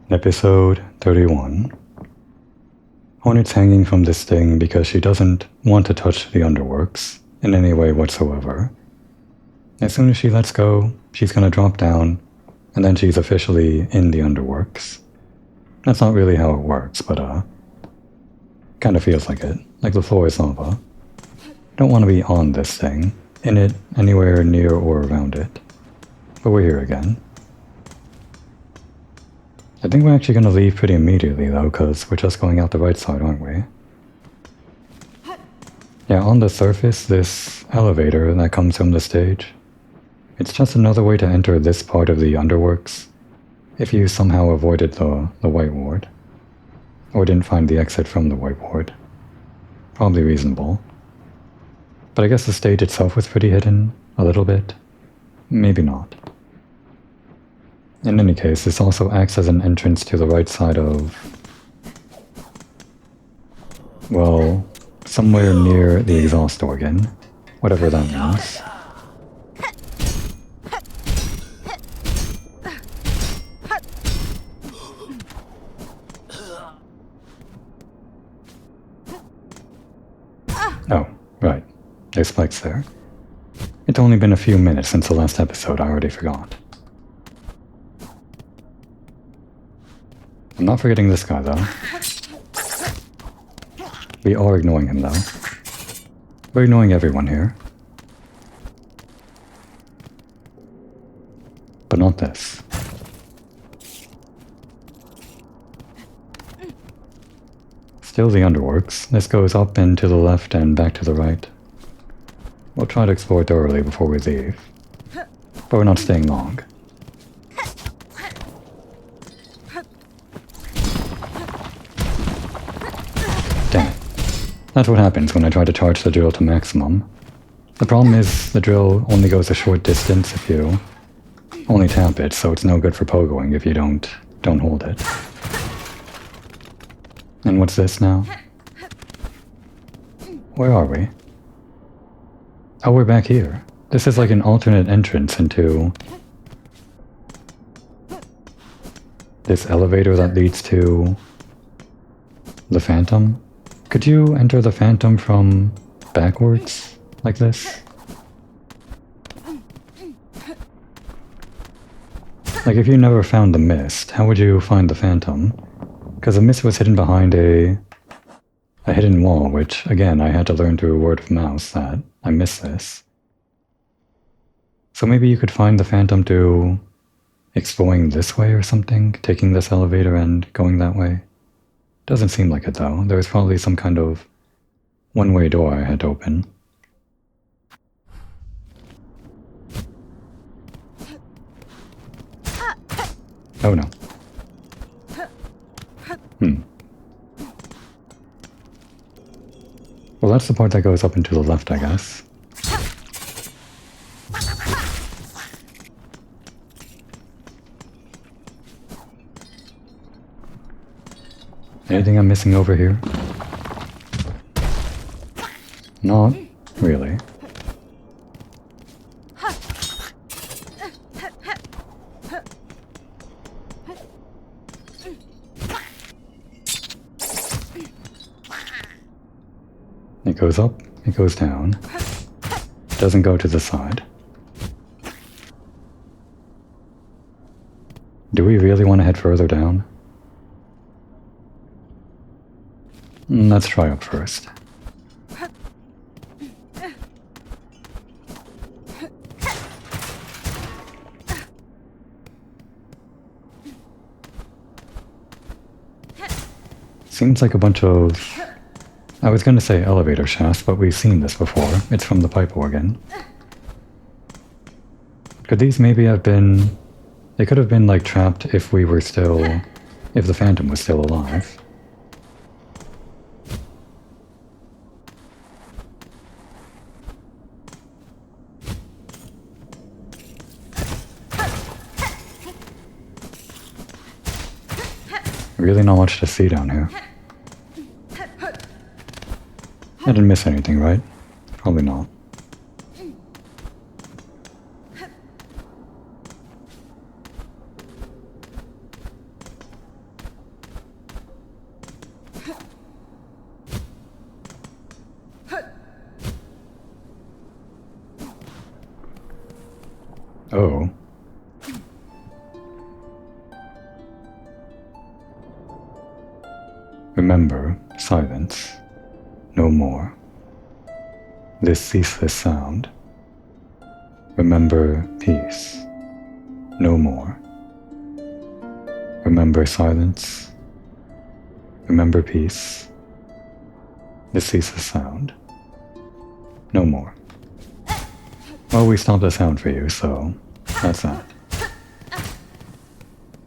Episode 31. Hornet's hanging from this thing because she doesn't want to touch the underworks in any way whatsoever. As soon as she lets go, she's gonna drop down, and then she's officially in the underworks. That's not really how it works, but kinda feels like it. Like the floor is lava. Don't want to be on this thing, in it, anywhere near or around it. But we're here again. I think we're actually going to leave pretty immediately though, because we're just going out the right side, aren't we? Yeah, on the surface, this elevator that comes from the stage, it's just another way to enter this part of the underworks, if you somehow avoided the White Ward, or didn't find the exit from the White Ward. Probably reasonable. But I guess the stage itself was pretty hidden, a little bit. Maybe not. In any case, this also acts as an entrance to the right side of... well, somewhere near the exhaust organ. Whatever that means. Oh, right. There's spikes there. It's only been a few minutes since the last episode, I already forgot. I'm not forgetting this guy, though. We are ignoring him, though. We're ignoring everyone here. But not this. Still the underworks. This goes up and to the left and back to the right. We'll try to explore thoroughly before we leave. But we're not staying long. Damn it. That's what happens when I try to charge the drill to maximum. The problem is the drill only goes a short distance if you only tap it, so it's no good for pogoing if you don't hold it. And what's this now? Where are we? Oh, we're back here. This is like an alternate entrance into this elevator that leads to the Phantom. Could you enter the Phantom from backwards, like this? Like if you never found the mist, how would you find the Phantom? Because the mist was hidden behind a hidden wall, which, again, I had to learn through word of mouth that I missed this. So maybe you could find the Phantom to exploring this way or something, taking this elevator and going that way. Doesn't seem like it, though. There was probably some kind of one-way door I had to open. Oh no. Well, that's the part that goes up and to the left, I guess. Anything I'm missing over here? Not really. It goes up, it goes down. It doesn't go to the side. Do we really want to head further down? Let's try up first. Seems like a bunch of... I was going to say elevator shafts, but we've seen this before. It's from the pipe organ. Could these maybe have been... They could have been, like, trapped if we were still... if the Phantom was still alive. Really not much to see down here. I didn't miss anything, right? Probably not. Oh. Remember silence, no more. This ceaseless sound. Remember peace, no more. Remember silence. Remember peace. This ceaseless sound, no more. Well, we stopped the sound for you, so that's that.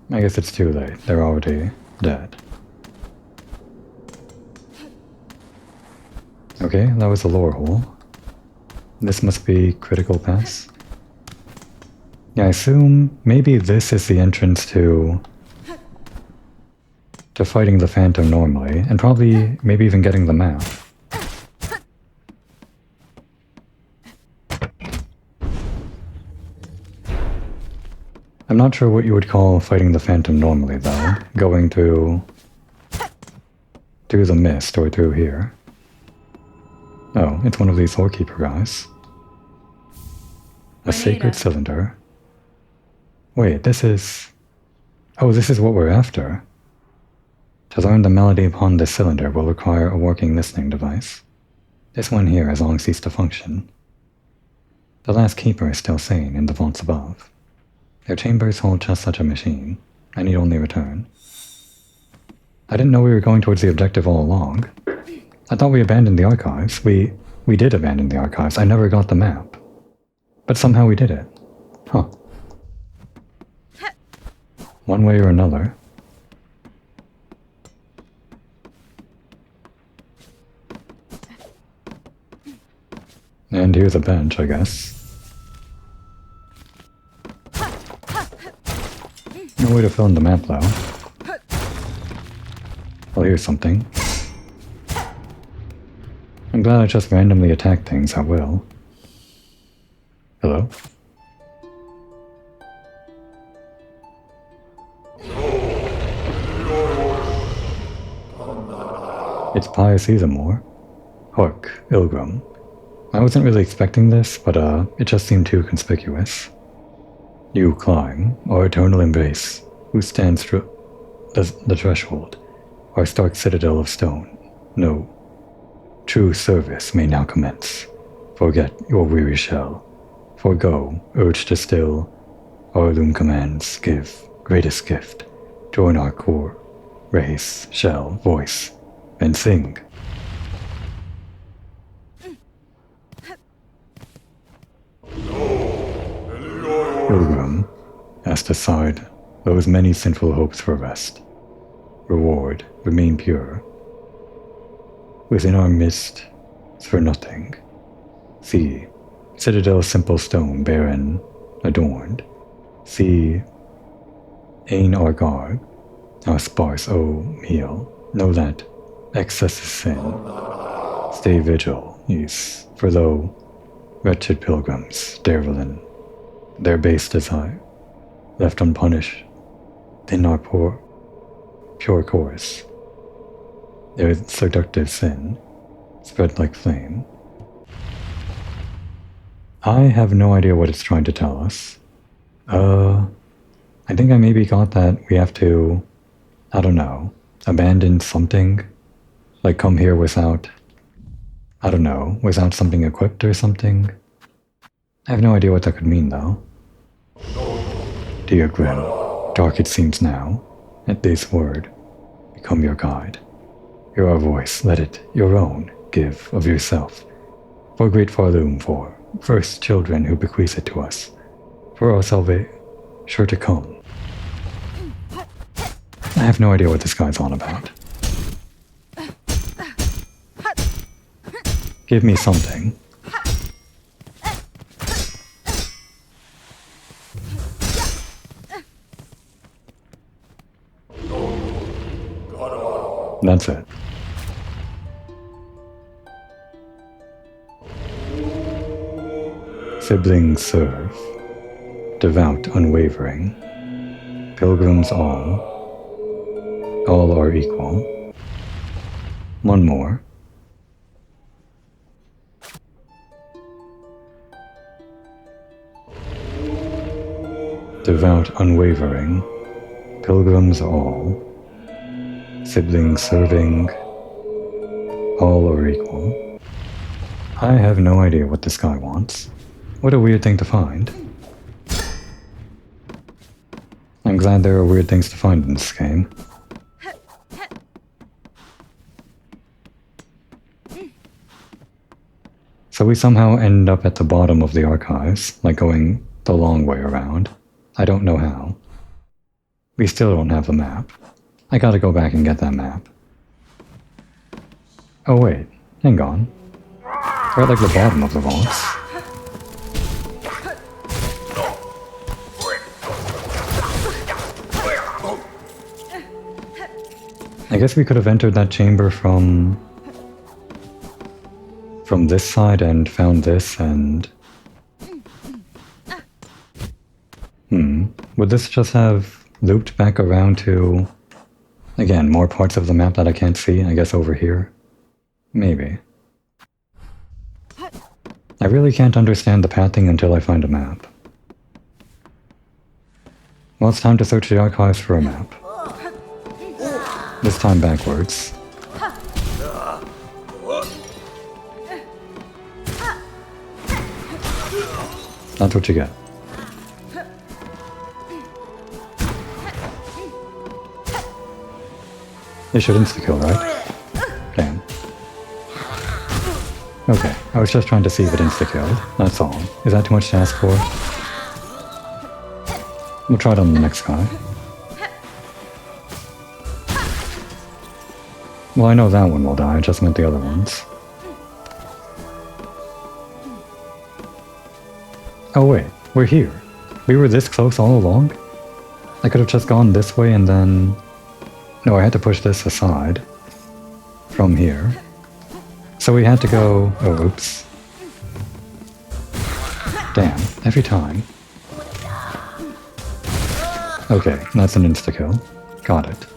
I guess it's too late. They're already dead. Okay, that was the lore hole. This must be critical pass. Yeah, I assume maybe this is the entrance to fighting the Phantom normally, and probably maybe even getting the map. I'm not sure what you would call fighting the Phantom normally, though. Going through the mist or through here. Oh, it's one of these Lore-Keeper guys. A sacred cylinder. Wait, this is... Oh, this is what we're after. To learn the melody upon this cylinder will require a working listening device. This one here has long ceased to function. The last keeper is still sane in the vaults above. Their chambers hold just such a machine. I need only return. I didn't know we were going towards the objective all along. I thought we abandoned the archives. We did abandon the archives. I never got the map. But somehow we did it. Huh. One way or another. And here's a bench, I guess. No way to fill in the map, though. Well, here's something. I'm glad I just randomly attacked things at will. Hello? It's Pious Ethamore. Hark, Ilgrim. I wasn't really expecting this, but it just seemed too conspicuous. You climb, our eternal embrace, who stands the threshold, our stark citadel of stone. No, true service may now commence. Forget your weary shell. Forgo, urge to still. Our loom commands give greatest gift. Join our core, race, shell, voice, and sing. Pilgrim, cast aside those many sinful hopes for rest. Reward, remain pure. Within our midst, is for nothing. See, citadel simple stone, barren, adorned. See, ain our garb, our sparse, meal. Know that excess is sin. Stay vigil, yes, for lo, wretched pilgrims, dervilen, their base desire, left unpunished, in our pure course. Their seductive sin, spread like flame. I have no idea what it's trying to tell us. I think I maybe got that we have to, I don't know, abandon something? Like come here without, I don't know, without something equipped or something? I have no idea what that could mean, though. Dear Grim, dark it seems now, at this word, become your guide. Hear our voice, let it, your own, give of yourself. For great Farloom, for first children who bequeath it to us. For our salvation, sure to come. I have no idea what this guy's on about. Give me something. That's it. Siblings serve, devout unwavering, pilgrims all are equal. One more. devout unwavering, pilgrims all, siblings serving, all are equal. I have no idea what this guy wants. What a weird thing to find. I'm glad there are weird things to find in this game. So we somehow end up at the bottom of the archives, like going the long way around. I don't know how. We still don't have the map. I gotta go back and get that map. Oh wait, hang on. We're at like the bottom of the vaults. I guess we could have entered that chamber from this side and found this and... Would this just have looped back around to... Again, more parts of the map that I can't see, I guess over here? Maybe. I really can't understand the pathing until I find a map. Well, it's time to search the archives for a map. This time backwards. That's what you get. It should insta-kill, right? Damn. Okay, I was just trying to see if it insta-killed. That's all. Is that too much to ask for? We'll try it on the next guy. Well, I know that one will die, I just meant the other ones. Oh wait, we're here. We were this close all along? I could have just gone this way and then... No, I had to push this aside. From here. So we had to go... Oh, oops. Damn, every time. Okay, that's an insta-kill. Got it.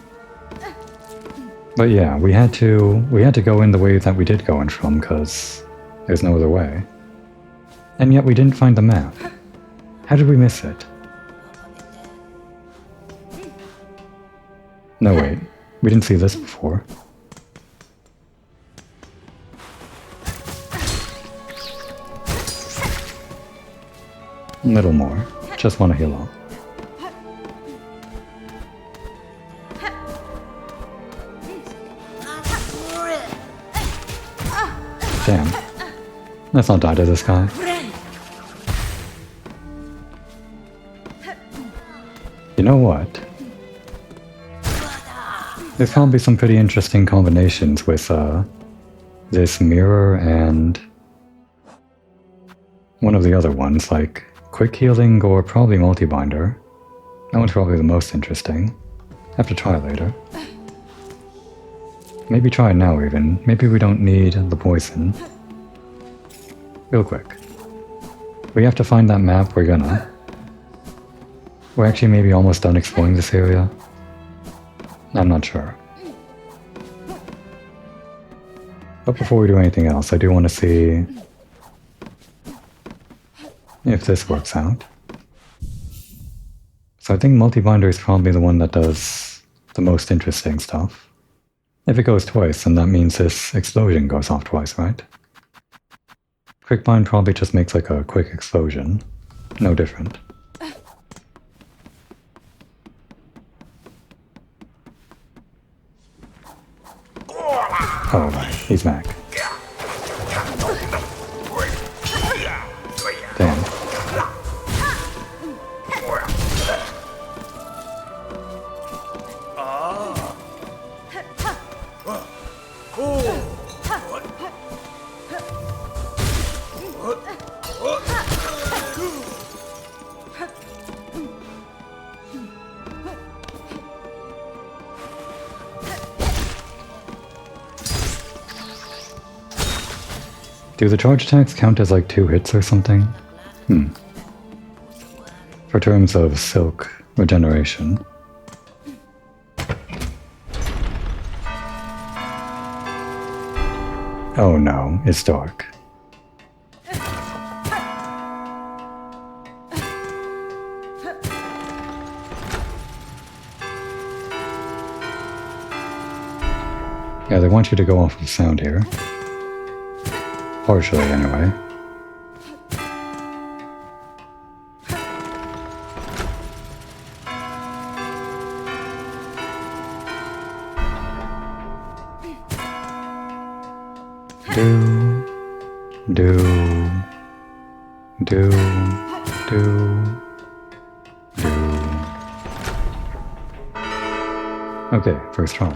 But yeah, we had to go in the way that we did go in from, because there's no other way. And yet we didn't find the map. How did we miss it? No, wait. We didn't see this before. A little more. Just want to heal up. Damn. Let's not die to this guy. You know what? There's probably some pretty interesting combinations with this mirror and one of the other ones, like quick healing or probably multi-binder. That one's probably the most interesting. Have to try it later. Maybe try it now even. Maybe we don't need the poison. Real quick. We have to find that map, we're gonna. We're actually maybe almost done exploring this area. I'm not sure. But before we do anything else, I do want to see if this works out. So I think multi-binder is probably the one that does the most interesting stuff. If it goes twice, then that means this explosion goes off twice, right? Quick bind probably just makes like a quick explosion. No different. Oh, right. He's back. Damn. Do the charge attacks count as like 2 hits or something? For terms of silk regeneration. Oh no, it's dark. Yeah, they want you to go off of sound here. Partially, anyway. Do. Okay, first try.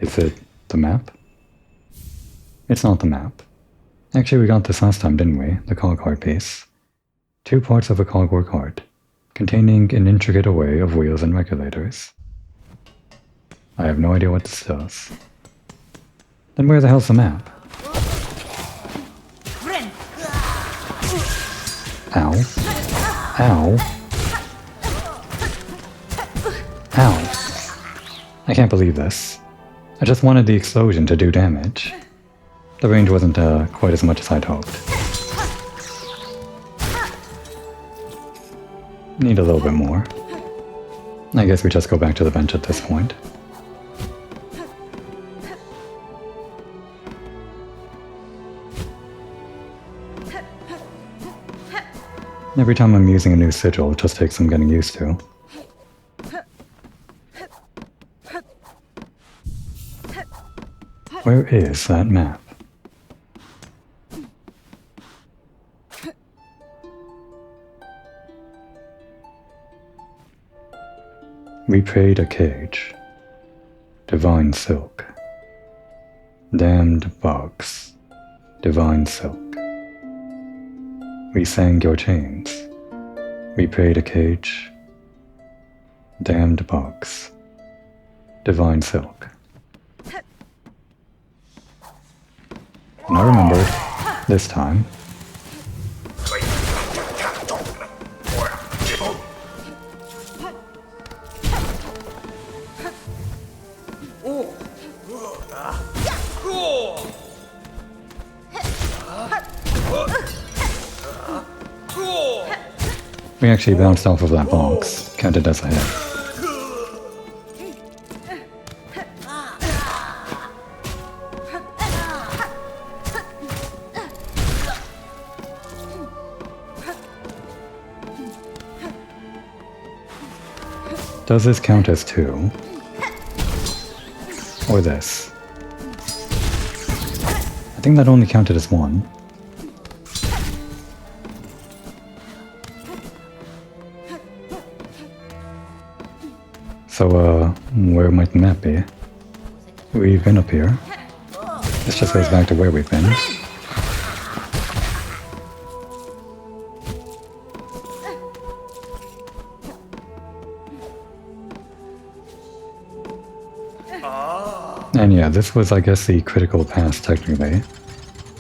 Is it the map? It's not the map. Actually, we got this last time, didn't we? The cog heart piece. 2 parts of a cogwork heart, containing an intricate array of wheels and regulators. I have no idea what this does. Then where the hell's the map? Ow. Ow. Ow. I can't believe this. I just wanted the explosion to do damage. The range wasn't quite as much as I'd hoped. Need a little bit more. I guess we just go back to the bench at this point. Every time I'm using a new sigil, it just takes some getting used to. Where is that map? We prayed a cage. Divine silk. Damned bugs. Divine silk. We sang your chains. We prayed a cage. Damned bugs. Divine silk. And I remembered, this time. We actually bounced off of that box, counted as a hit. Does this count as 2? Or this? I think that only counted as 1. So, where might the map be? We've been up here. This just goes back to where we've been. And yeah, this was, I guess, the critical pass, technically.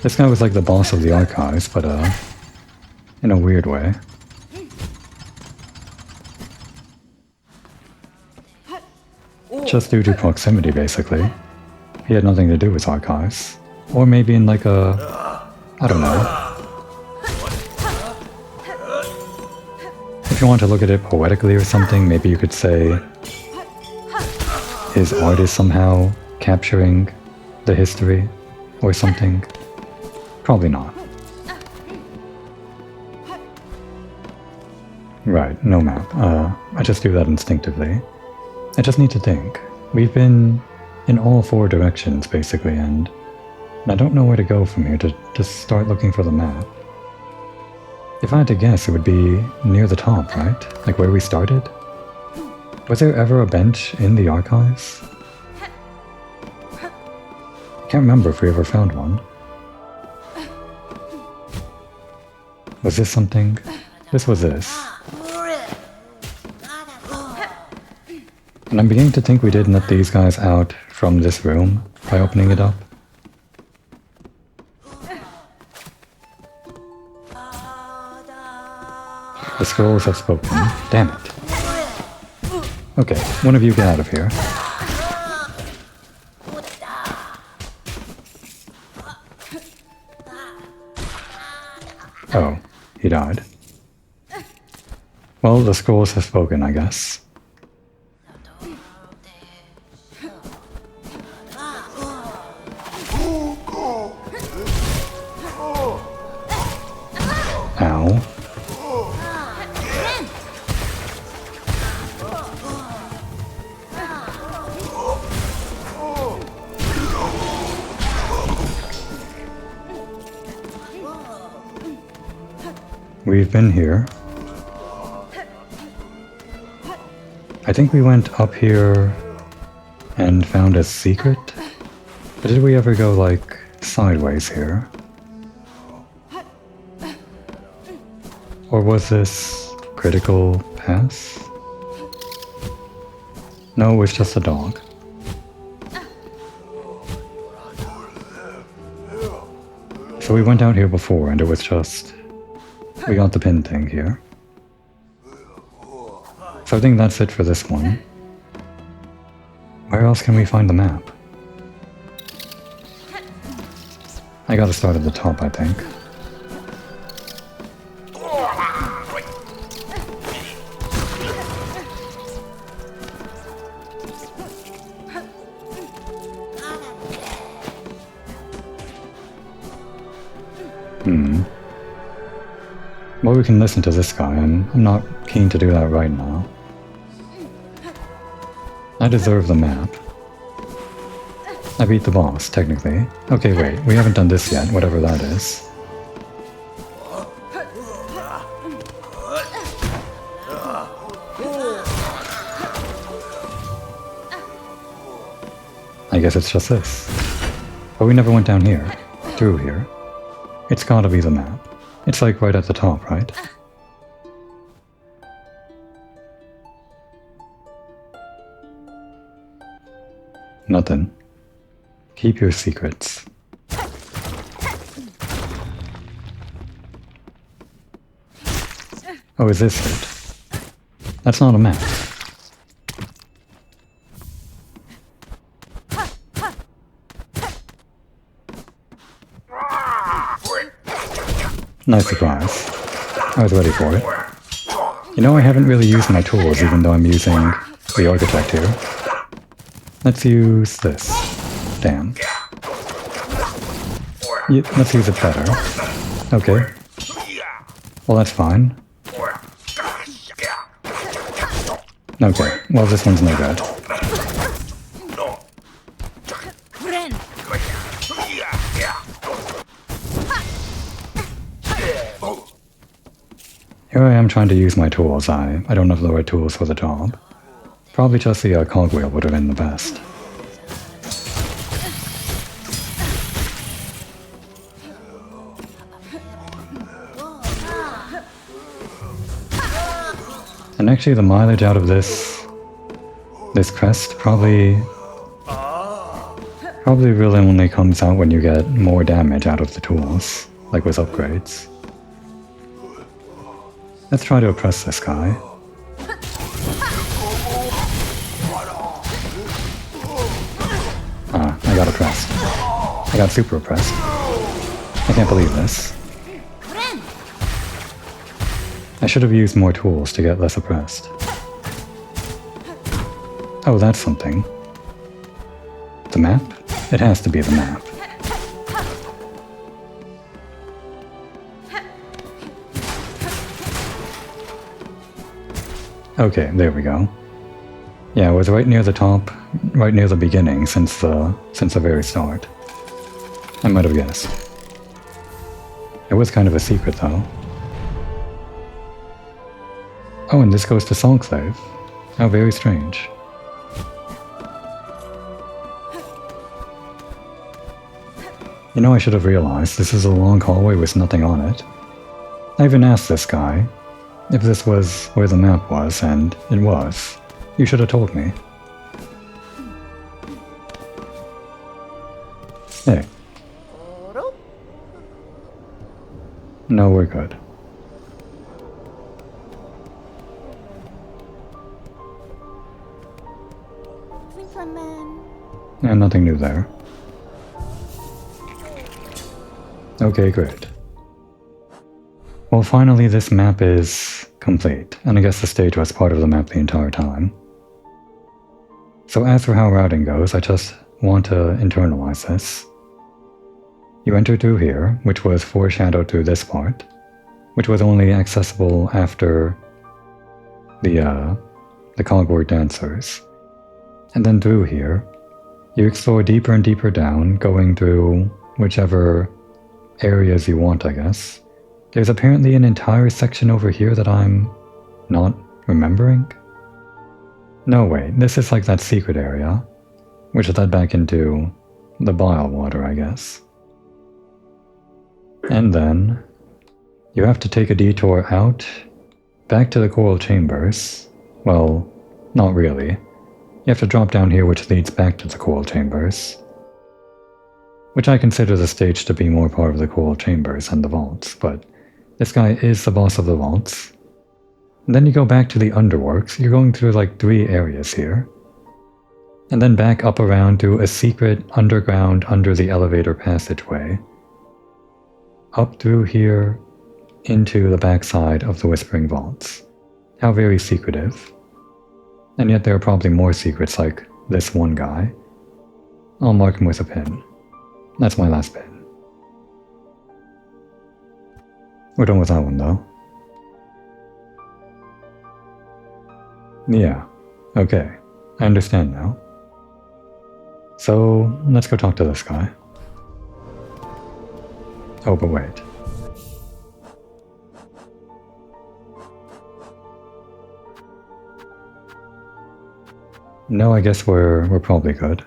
This guy was like the boss of the archives, but, in a weird way. Just due to proximity, basically. He had nothing to do with archives. Or maybe in like a... I don't know. If you want to look at it poetically or something, maybe you could say his art is somehow capturing the history or something. Probably not. Right, no map. I just do that instinctively. I just need to think. We've been in all 4 directions, basically, and I don't know where to go from here to just start looking for the map. If I had to guess, it would be near the top, right? Like where we started? Was there ever a bench in the archives? I can't remember if we ever found one. Was this something? This was this. And I'm beginning to think we didn't let these guys out from this room by opening it up. The scrolls have spoken. Damn it. Okay, one of you get out of here. Oh, he died. Well, the scrolls have spoken, I guess. Ow. We've been here. I think we went up here and found a secret. But did we ever go, like, sideways here? Or was this critical pass? No, it was just a dog. So we went out here before and it was just... we got the pin thing here. So I think that's it for this one. Where else can we find the map? I gotta start at the top, I think. Well, we can listen to this guy, and I'm not keen to do that right now. I deserve the map. I beat the boss, technically. Okay, wait, we haven't done this yet, whatever that is. I guess it's just this. But we never went down here. Through here. It's gotta be the map. It's like right at the top, right? Nothing. Keep your secrets. Oh, is this it? That's not a map. Nice surprise. I was ready for it. You know, I haven't really used my tools even though I'm using the architect here. Let's use this. Damn. Yeah, let's use it better. Okay. Well, that's fine. Okay, well this one's no good. Here I am trying to use my tools. I don't have the right tools for the job. Probably just the cogwheel would have been the best. And actually the mileage out of this crest probably really only comes out when you get more damage out of the tools, like with upgrades. Let's try to oppress this guy. Ah, I got oppressed. I got super oppressed. I can't believe this. I should have used more tools to get less oppressed. Oh, that's something. The map? It has to be the map. Okay, there we go. Yeah, it was right near the top, right near the beginning since the very start. I might have guessed. It was kind of a secret though. Oh, and this goes to Silksong. How very strange. You know, I should have realized this is a long hallway with nothing on it. I even asked this guy if this was where the map was, and it was. You should have told me. Hey. No, we're good. Yeah, nothing new there. Well, finally this map is complete, and I guess the stage was part of the map the entire time. So as for how routing goes, I just want to internalize this. You enter through here, which was foreshadowed through this part, which was only accessible after the cogword dancers. And then through here, you explore deeper and deeper down, going through whichever areas you want, I guess. There's apparently an entire section over here that I'm not remembering. No, wait, this is like that secret area, which led back into the bile water, I guess. And then you have to take a detour out, back to the coral chambers. Well, not really. You have to drop down here, which leads back to the coral chambers. Which I consider the stage to be more part of the coral chambers and the vaults, but this guy is the boss of the vaults. And then you go back to the underworks. You're going through like 3 areas here. And then back up around to a secret underground under the elevator passageway. Up through here, into the backside of the Whispering Vaults. How very secretive. And yet there are probably more secrets like this one guy. I'll mark him with a pin. That's my last pin. We're done with that one though. Yeah, okay. I understand now. So, let's go talk to this guy. Oh, but wait. No, I guess we're probably good.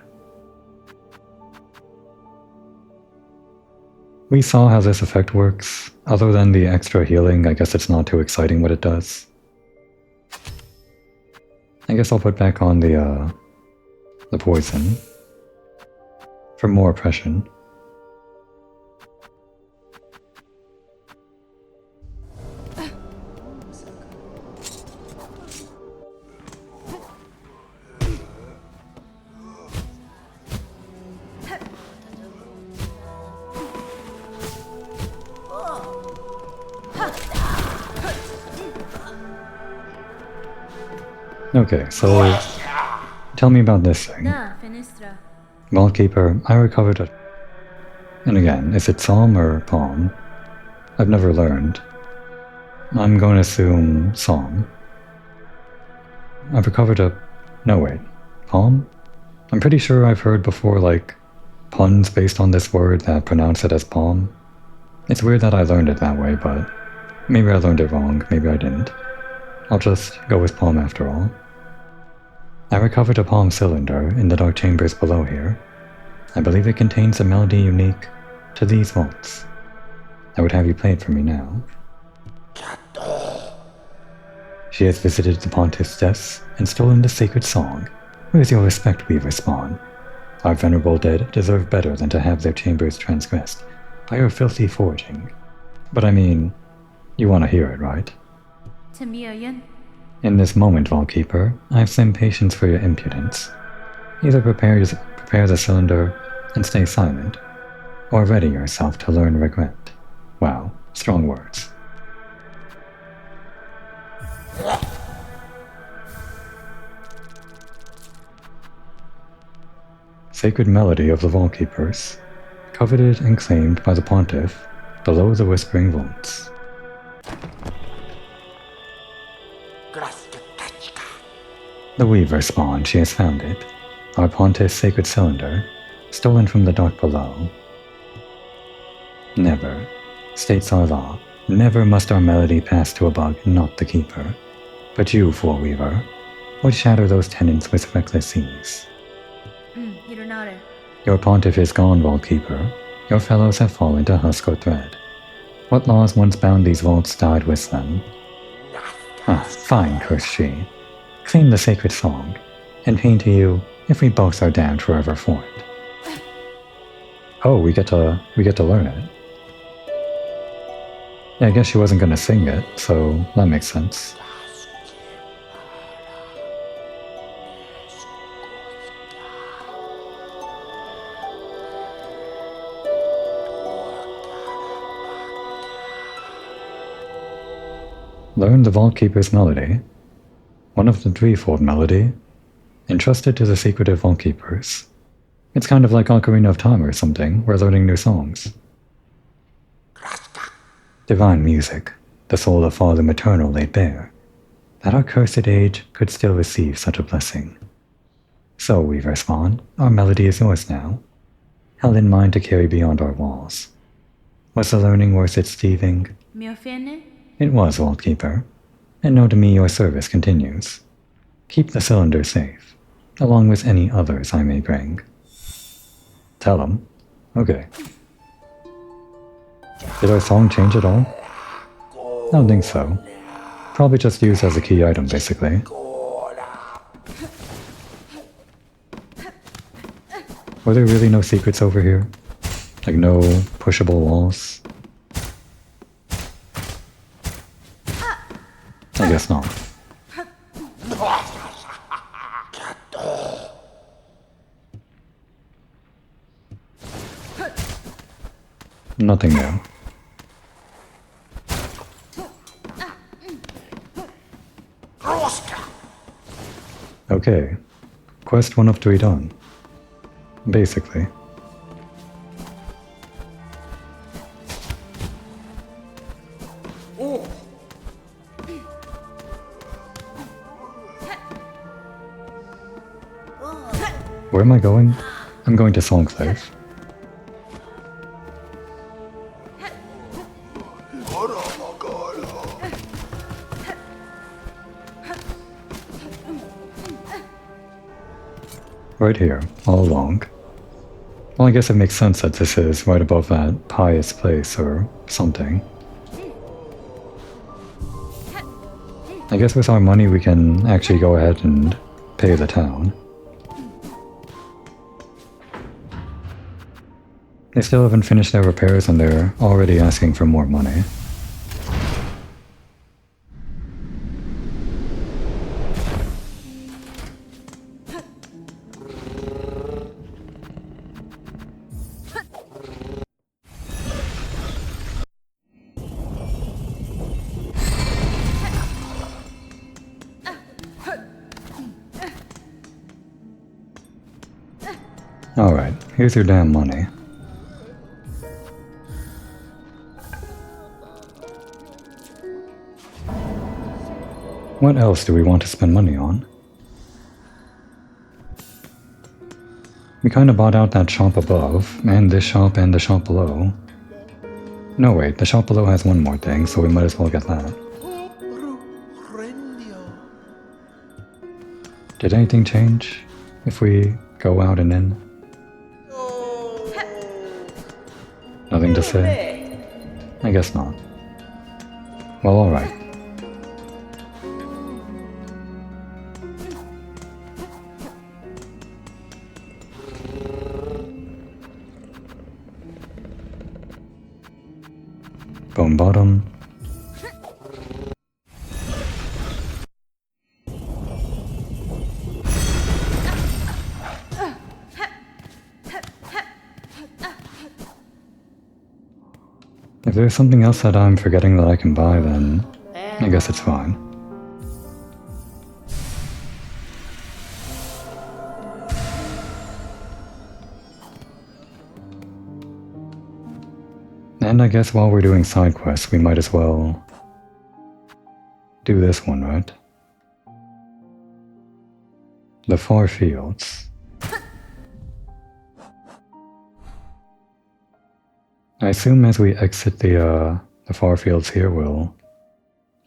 We saw how this effect works. Other than the extra healing, I guess it's not too exciting what it does. I guess I'll put back on the poison for more oppression. Okay, so tell me about this thing. Vaultkeeper, I recovered it. And again, is it Psalm or Palm? I've never learned. I'm going to assume Psalm. I've recovered a... No, wait. Palm? I'm pretty sure I've heard before, like, puns based on this word that pronounce it as palm. It's weird that I learned it that way, but maybe I learned it wrong, maybe I didn't. I'll just go with palm after all. I recovered a palm cylinder in the dark chambers below here. I believe it contains a melody unique to these vaults. I would have you play it for me now. She has visited the pontiff's deaths and stolen the sacred song. Where is your respect, Weaver Spawn? Our venerable dead deserve better than to have their chambers transgressed by your filthy forging. But I mean, you want to hear it, right? In this moment, Vaultkeeper, I have some patience for your impudence. Either prepare the cylinder and stay silent, or ready yourself to learn regret. Wow, strong words. Sacred melody of the Vaultkeepers, coveted and claimed by the Pontiff below the Whispering Vaults. The Weaver Spawn, she has found it. Our Pontiff's sacred cylinder, stolen from the dark below. Never, states our law, never must our melody pass to a bug not the keeper. But you, Fool Weaver, would shatter those tenets with reckless ease. Your Pontiff is gone, Vaultkeeper. Your fellows have fallen to husk or thread. What laws once bound these vaults died with them. Ah, fine, cursed she. Claim the sacred song, and pain to you if we both are damned forever for it. Oh, we get to learn it. Yeah, I guess she wasn't gonna sing it, so that makes sense. Learn the Vault Keeper's melody, one of the threefold melody, entrusted to the secretive Vault Keepers. It's kind of like Ocarina of Time or something, we're learning new songs. Divine music, the soul of Father Maternal laid bare, that our cursed age could still receive such a blessing. So, Weaver Spawn, our melody is yours now, held in mind to carry beyond our walls. Was the learning worth its thieving? It was, Vault Keeper, and know to me your service continues. Keep the cylinder safe, along with any others I may bring. Tell them. Okay. Did our song change at all? I don't think so. Probably just used as a key item, basically. Were there really no secrets over here? Like no pushable walls? I guess not. Nothing there. Okay. Quest 1 of 3 done. Basically. Where am I going? I'm going to Silksong. Right here, all along. Well, I guess it makes sense that this is right above that pious place or something. I guess with our money we can actually go ahead and pay the town. They still haven't finished their repairs and they're already asking for more money. Alright, here's your damn money. What else do we want to spend money on? We kinda bought out that shop above, and this shop and the shop below. No wait, the shop below has one more thing, so we might as well get that. Did anything change if we go out and in? Nothing to say? I guess not. Well, alright. Bone bottom. If there's something else that I'm forgetting that I can buy, then I guess it's fine. And I guess while we're doing side quests, we might as well do this one, right? The Far Fields. I assume as we exit the Far Fields here, or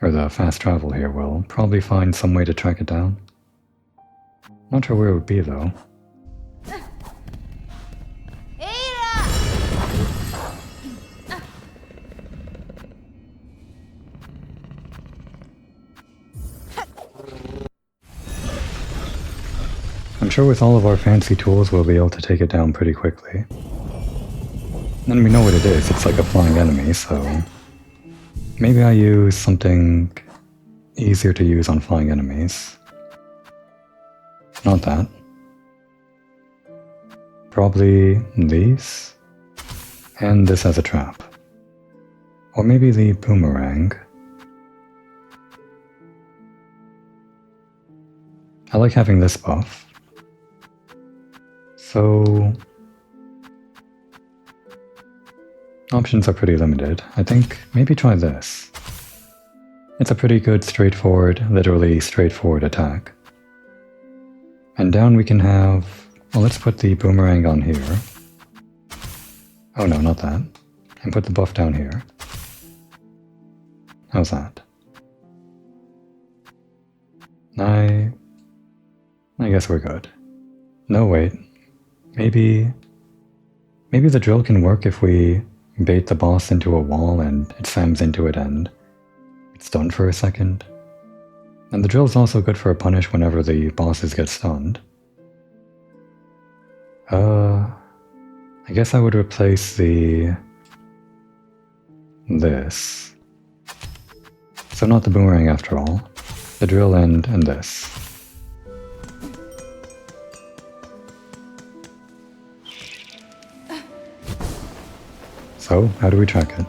the fast travel here, we'll probably find some way to track it down. Not sure where it would be, though. I'm sure with all of our fancy tools we'll be able to take it down pretty quickly. And we know what it is, it's like a flying enemy, so... Maybe I use something easier to use on flying enemies. Not that. Probably these? And this as a trap. Or maybe the boomerang. I like having this buff. So options are pretty limited. I think maybe try this. It's a pretty good straightforward, literally straightforward attack. And down we can have, well, let's put the boomerang on here. Oh no, not that. And put the buff down here. How's that? I guess we're good. No, wait. Maybe the drill can work if we bait the boss into a wall and it slams into it and it's stunned for a second. And the drill's also good for a punish whenever the bosses get stunned. I guess I would replace this. So not the boomerang after all. The drill and this. So, how do we track it?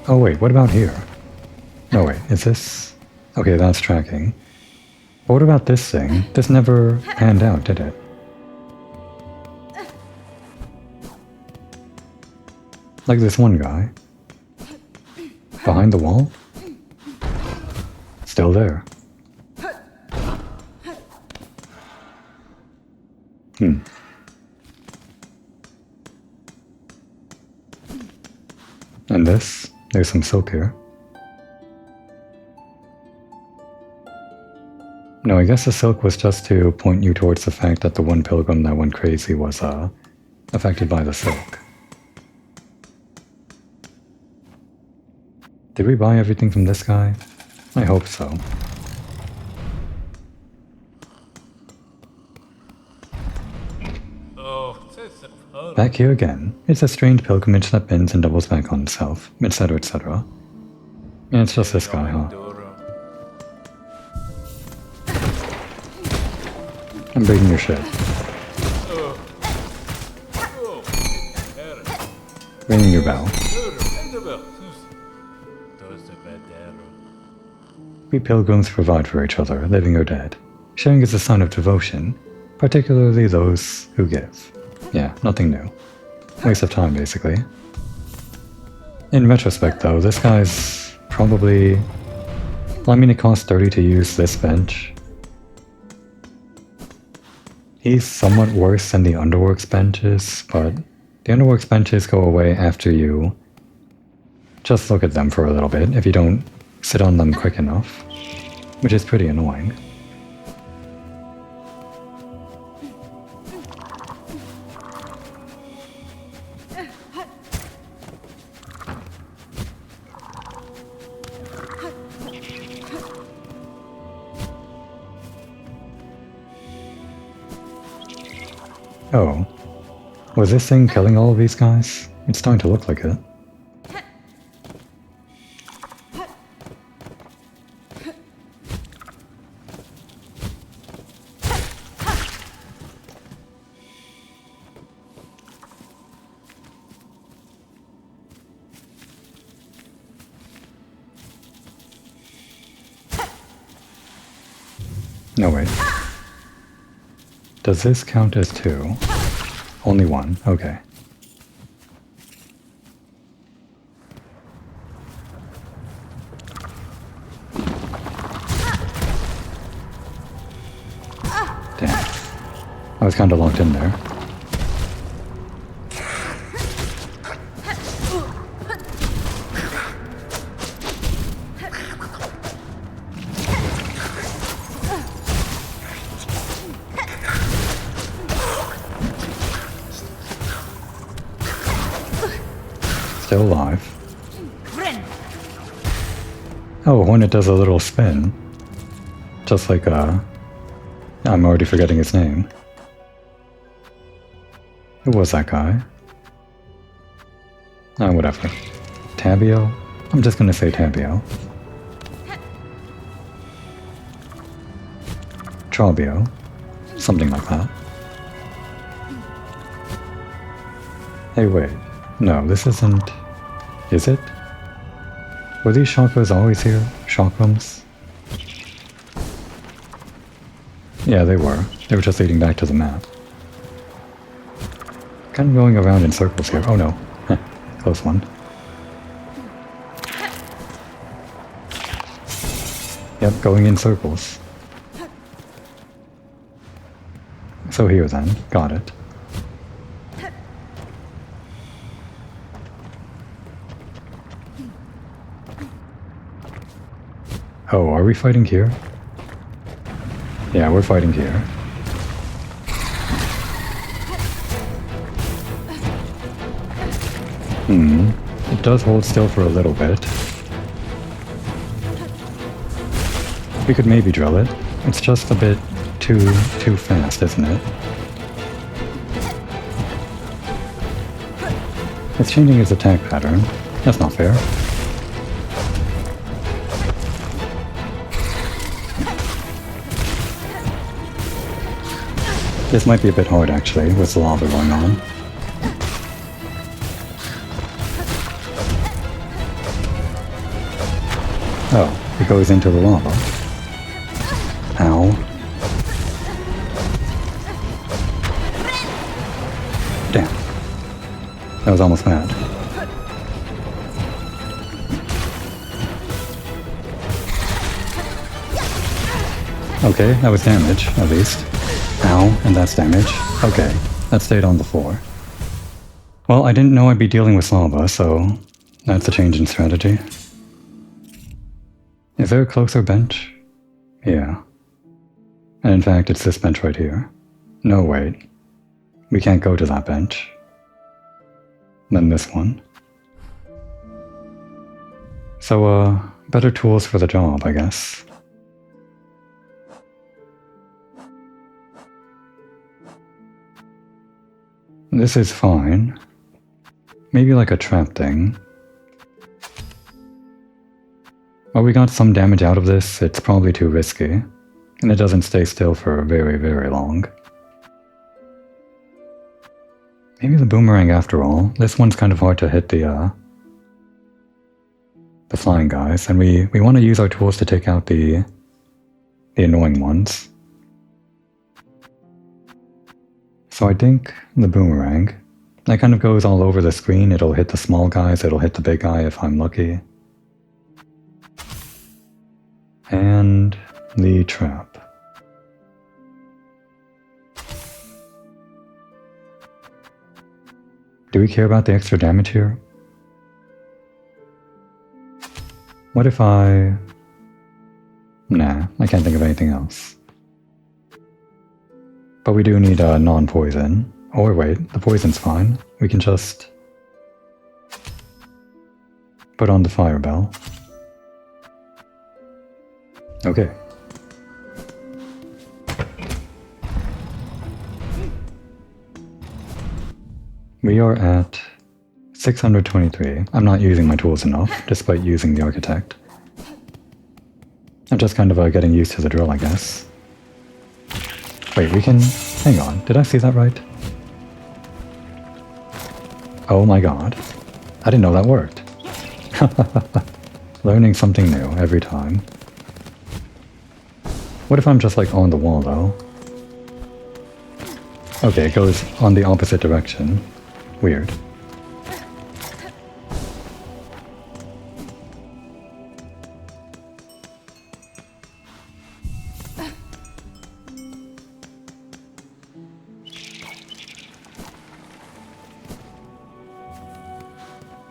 Oh wait, what about here? No wait, is this... Okay, that's tracking. But what about this thing? This never panned out, did it? Like this one guy. Behind the wall? Still there. And this? There's some silk here. No, I guess the silk was just to point you towards the fact that the one pilgrim that went crazy was affected by the silk. Did we buy everything from this guy? I hope so. Back here again. It's a strange pilgrimage that bends and doubles back on itself, etc., etc. And it's just this guy, huh? I'm breaking your shit. Ringing your bell. We pilgrims provide for each other, living or dead. Sharing is a sign of devotion, particularly those who give. Yeah, nothing new. Waste of time, basically. In retrospect, though, this guy's probably... Well, I mean, it costs 30 to use this bench. He's somewhat worse than the Underworks benches, but the Underworks benches go away after you just look at them for a little bit, if you don't sit on them quick enough, which is pretty annoying. Oh, was this thing killing all of these guys? It's starting to look like it. No, wait. Does this count as 2? Only 1, okay. Damn. I was kinda locked in there. Still alive. Oh, when it does a little spin. Just like, I'm already forgetting his name. Who was that guy? Whatever. Tabio? I'm just gonna say Tabio. Trabio. Something like that. Hey, wait. No, this isn't... Is it? Were these chakras always here? Chakrams? Yeah, they were. They were just leading back to the map. Kind of going around in circles here. Oh no. Close one. Yep, going in circles. So here then. Got it. Oh, are we fighting here? Yeah, we're fighting here. It does hold still for a little bit. We could maybe drill it. It's just a bit too fast, isn't it? It's changing its attack pattern. That's not fair. This might be a bit hard actually, with the lava going on. Oh, it goes into the lava. Ow. Damn. That was almost bad. Okay, that was damage, at least. Ow, and that's damage. Okay, that stayed on the floor. Well, I didn't know I'd be dealing with lava, so that's a change in strategy. Is there a closer bench? Yeah. And in fact, it's this bench right here. No, wait. We can't go to that bench. Then this one. So, better tools for the job, I guess. This is fine. Maybe like a trap thing. Well, we got some damage out of this. It's probably too risky. And it doesn't stay still for very, very long. Maybe the boomerang after all. This one's kind of hard to hit the flying guys. And we want to use our tools to take out the annoying ones. So I think the boomerang, that kind of goes all over the screen. It'll hit the small guys, it'll hit the big guy if I'm lucky. And the trap. Do we care about the extra damage here? What if I... Nah, I can't think of anything else. But we do need a non-poison. Or wait, the poison's fine. We can just put on the fire bell. Okay. We are at 623. I'm not using my tools enough, despite using the architect. I'm just kind of getting used to the drill, I guess. Wait, we can... Hang on, did I see that right? Oh my god. I didn't know that worked. Learning something new every time. What if I'm just like on the wall though? Okay, it goes on the opposite direction. Weird.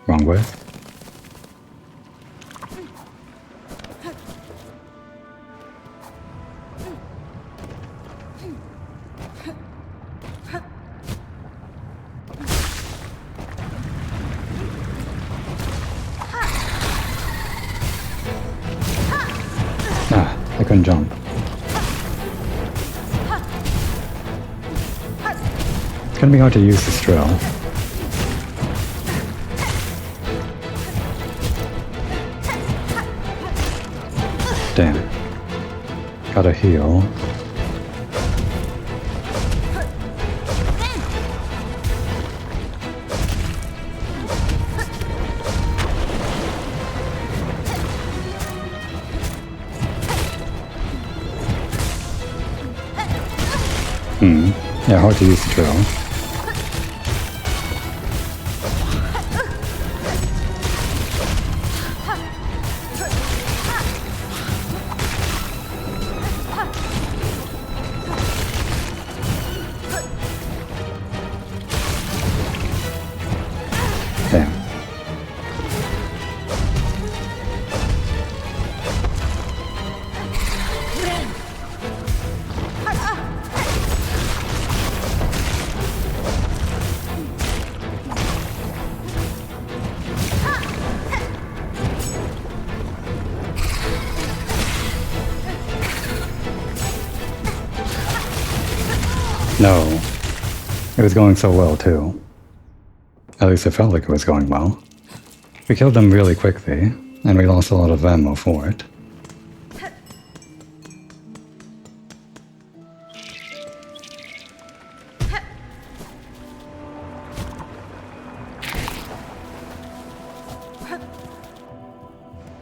Wrong way. I couldn't jump. It's gonna be hard to use this drill. Damn. Gotta heal. Yeah, hard to use the drill. Damn. No. It was going so well, too. At least it felt like it was going well. We killed them really quickly, and we lost a lot of ammo for it.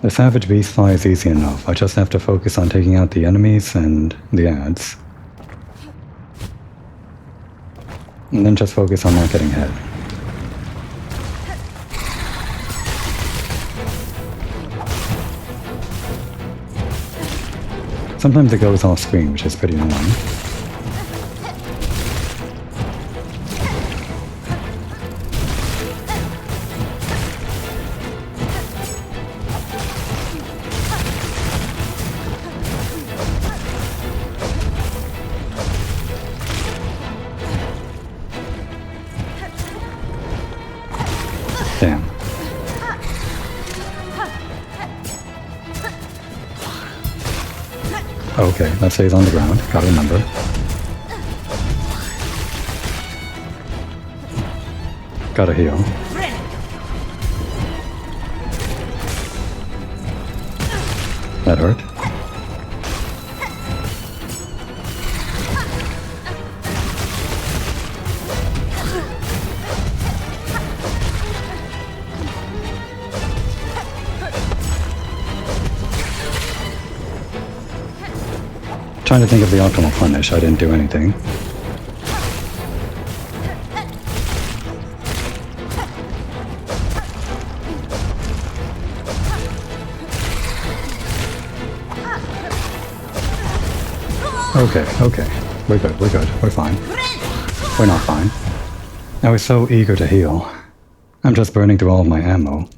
The Savage Beast fly is easy enough. I just have to focus on taking out the enemies and the ads. And then just focus on not getting hit. Sometimes it goes off screen, which is pretty annoying. Damn. Okay, that stays on the ground. Gotta remember. Gotta heal. That hurt. Trying to think of the optimal punish. I didn't do anything. Okay. We're good, we're fine. We're not fine. I was so eager to heal. I'm just burning through all of my ammo.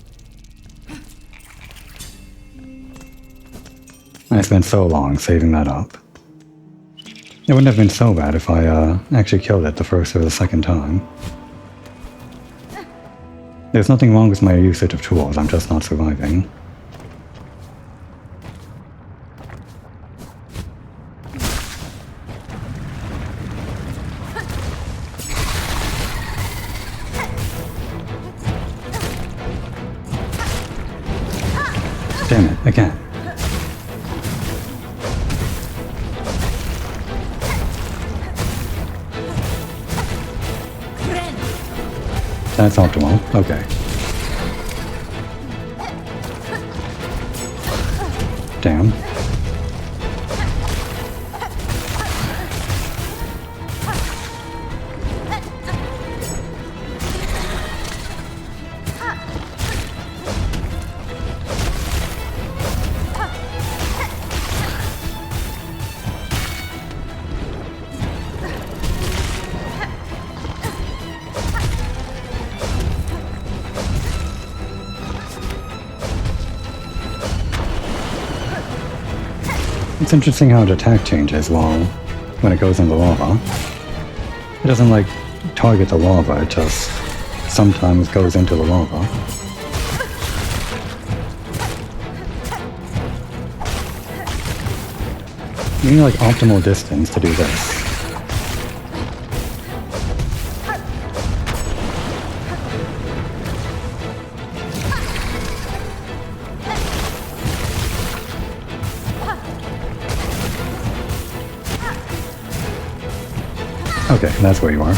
I spent so long saving that up. It wouldn't have been so bad if I actually killed it the first or the second time. There's nothing wrong with my usage of tools, I'm just not surviving. Damn it, again. That's optimal. Okay. Damn. It's interesting how its attack changes when it goes in the lava. It doesn't like target the lava, it just sometimes goes into the lava. You need like optimal distance to do this. Okay, that's where you are.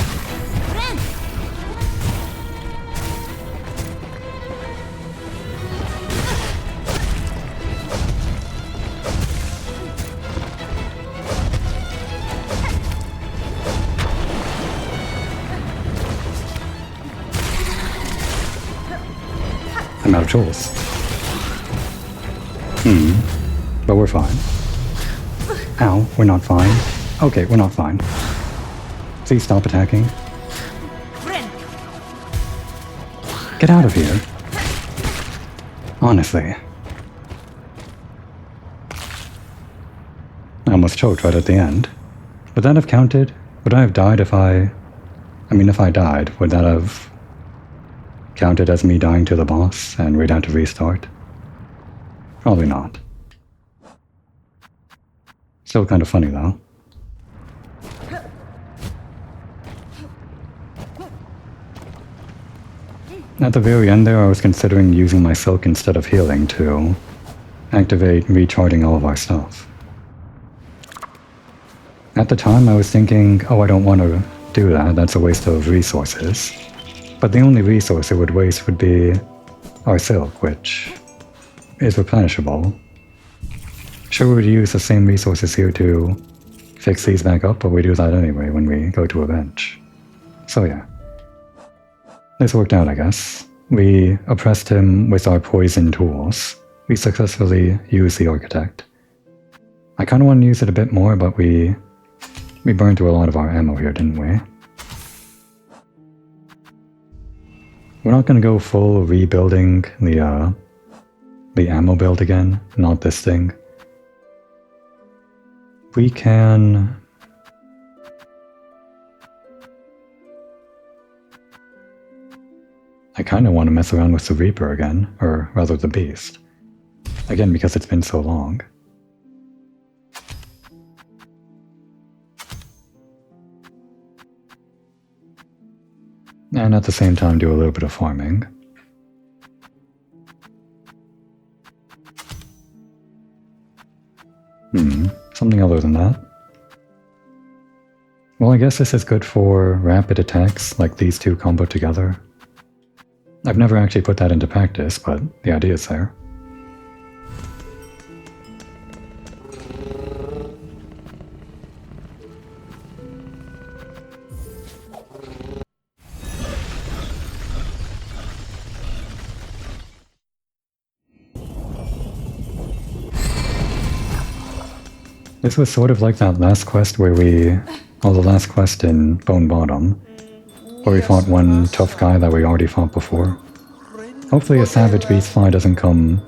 I'm out of choice. But we're fine. Ow, we're not fine. Okay, we're not fine. Please stop attacking. Get out of here. Honestly. I almost choked right at the end. Would that have counted? Would I have died if I mean, if I died, would that have counted as me dying to the boss and we'd have to restart? Probably not. Still kind of funny though. At the very end there, I was considering using my silk instead of healing to activate recharging all of our stuff. At the time I was thinking, oh, I don't want to do that, that's a waste of resources. But the only resource it would waste would be our silk, which is replenishable. Sure, we would use the same resources here to fix these back up, but we do that anyway when we go to a bench. So yeah. This worked out, I guess. We oppressed him with our poison tools. We successfully used the architect. I kind of want to use it a bit more, but we burned through a lot of our ammo here, didn't we? We're not going to go full rebuilding the ammo build again, not this thing. We can... I kind of want to mess around with the Reaper again, or rather the Beast. Again, because it's been so long. And at the same time do a little bit of farming. Something other than that. Well, I guess this is good for rapid attacks, like these two combo together. I've never actually put that into practice, but the idea is there. This was sort of like that last quest where the last quest in Bone Bottom, where we fought one tough guy that we already fought before. Hopefully a savage beastfly doesn't come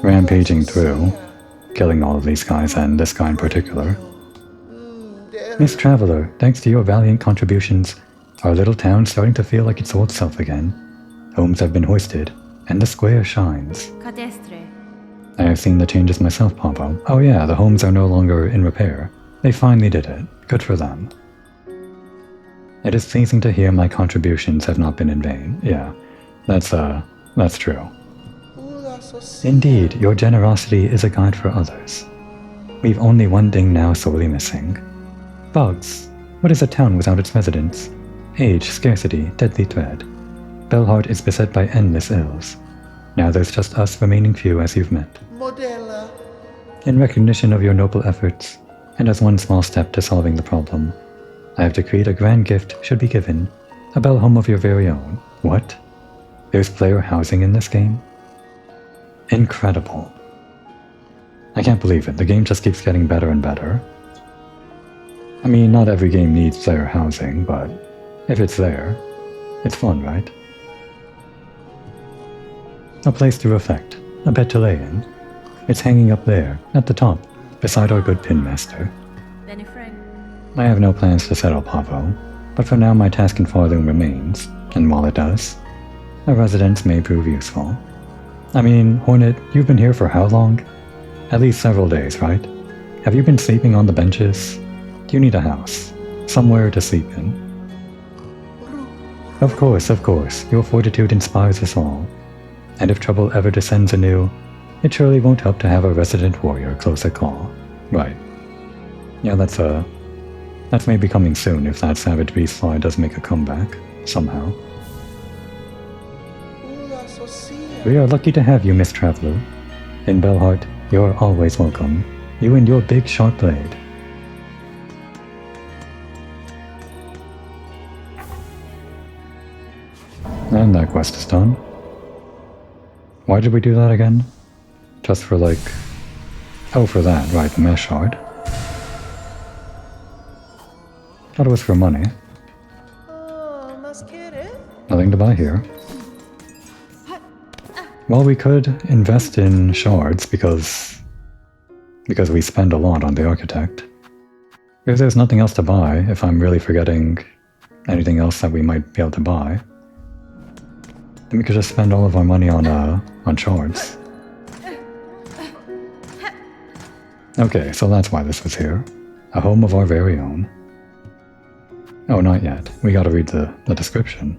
rampaging through, killing all of these guys and this guy in particular. Miss Traveler, thanks to your valiant contributions, our little town's starting to feel like its old self again. Homes have been hoisted, and the square shines. I have seen the changes myself, Papa. Oh yeah, the homes are no longer in repair. They finally did it. Good for them. It is pleasing to hear my contributions have not been in vain. Yeah, that's true. Indeed, your generosity is a guide for others. We've only one thing now sorely missing. Bugs. What is a town without its residents? Age, scarcity, deadly threat. Bellheart is beset by endless ills. Now there's just us remaining few as you've met. In recognition of your noble efforts, and as one small step to solving the problem, I have decreed a grand gift should be given, a bell home of your very own. What? There's player housing in this game? Incredible. I can't believe it, the game just keeps getting better and better. I mean, not every game needs player housing, but if it's there, it's fun, right? A place to reflect, a bed to lay in. It's hanging up there, at the top, beside our good pin master. I have no plans to settle Pavo, but for now my task in farthing remains, and while it does, a residence may prove useful. I mean, Hornet, you've been here for how long? At least several days, right? Have you been sleeping on the benches? You need a house, somewhere to sleep in. Of course, your fortitude inspires us all. And if trouble ever descends anew, it surely won't help to have a resident warrior close at call. Right. Yeah, that's maybe coming soon if that savage beastfly does make a comeback, somehow. We are lucky to have you, Miss Traveler. In Bellheart, you're always welcome. You and your big sharp blade. And that quest is done. Why did we do that again? Just for like... Oh, for that, right, the mesh shard. Thought it was for money. Nothing to buy here. Well, we could invest in shards because we spend a lot on the architect. If there's nothing else to buy, if I'm really forgetting anything else that we might be able to buy, then we could just spend all of our money on shards. Okay, so that's why this was here. A home of our very own. Oh, not yet. We gotta read the description.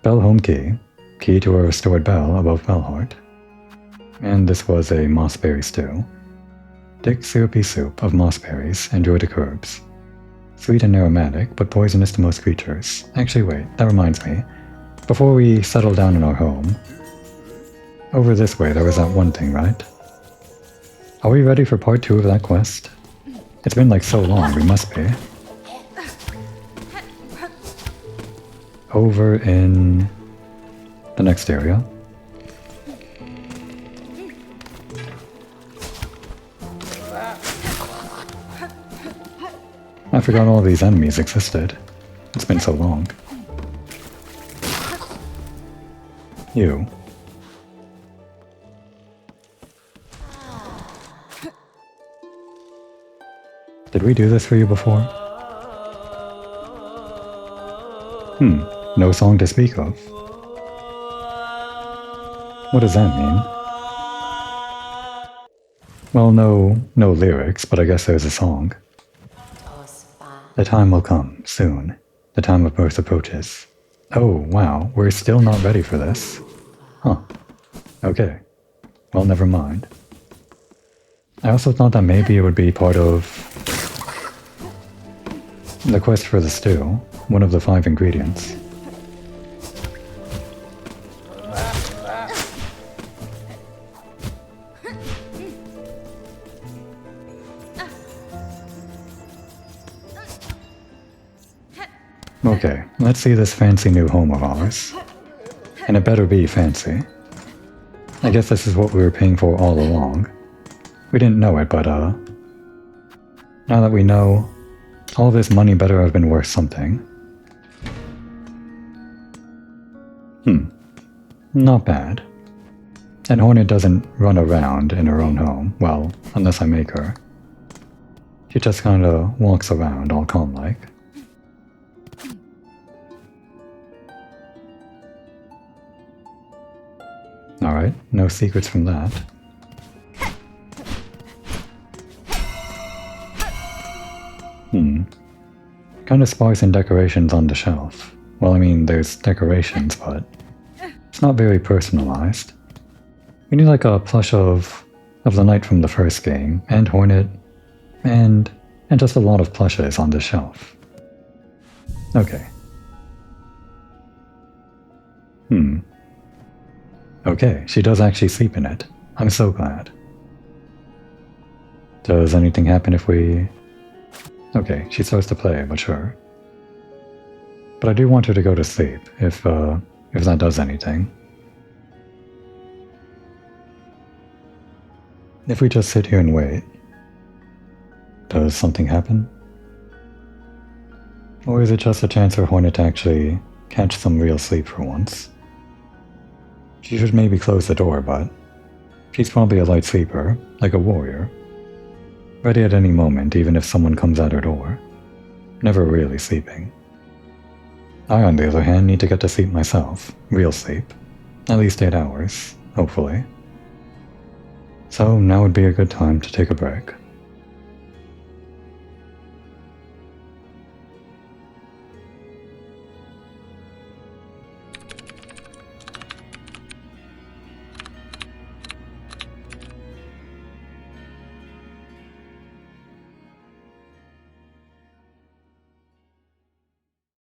Bell home key. Key to a restored bell above bell heart. And this was a mossberry stew. Thick syrupy soup of mossberries and druidic herbs. Sweet and aromatic, but poisonous to most creatures. Actually, wait, that reminds me. Before we settle down in our home, over this way there was that one thing, right? Are we ready for part 2 of that quest? It's been like so long, we must be. Over in the next area. I forgot all these enemies existed. It's been so long. You. Did we do this for you before? No song to speak of. What does that mean? Well, no lyrics, but I guess there's a song. The time will come, soon. The time of birth approaches. Oh, wow, we're still not ready for this. Huh. Okay. Well, never mind. I also thought that maybe it would be part of the quest for the stew, one of the 5 ingredients. Okay, let's see this fancy new home of ours. And it better be fancy. I guess this is what we were paying for all along. We didn't know it, but now that we know, all this money better have been worth something. Not bad. And Hornet doesn't run around in her own home, well, unless I make her. She just kinda walks around all calm-like. Alright, no secrets from that. Kinda sparse in decorations on the shelf. Well, I mean, there's decorations, but it's not very personalized. We need like a plush of the knight from the first game, and Hornet, and just a lot of plushes on the shelf. Okay. Okay, she does actually sleep in it. I'm so glad. Does anything happen if we... Okay, she starts to play, but sure. But I do want her to go to sleep, if that does anything. If we just sit here and wait, does something happen? Or is it just a chance for Hornet to actually catch some real sleep for once? She should maybe close the door, but she's probably a light sleeper, like a warrior. Ready at any moment, even if someone comes at her door. Never really sleeping. I, on the other hand, need to get to sleep myself. Real sleep. At least 8 hours, hopefully. So now would be a good time to take a break.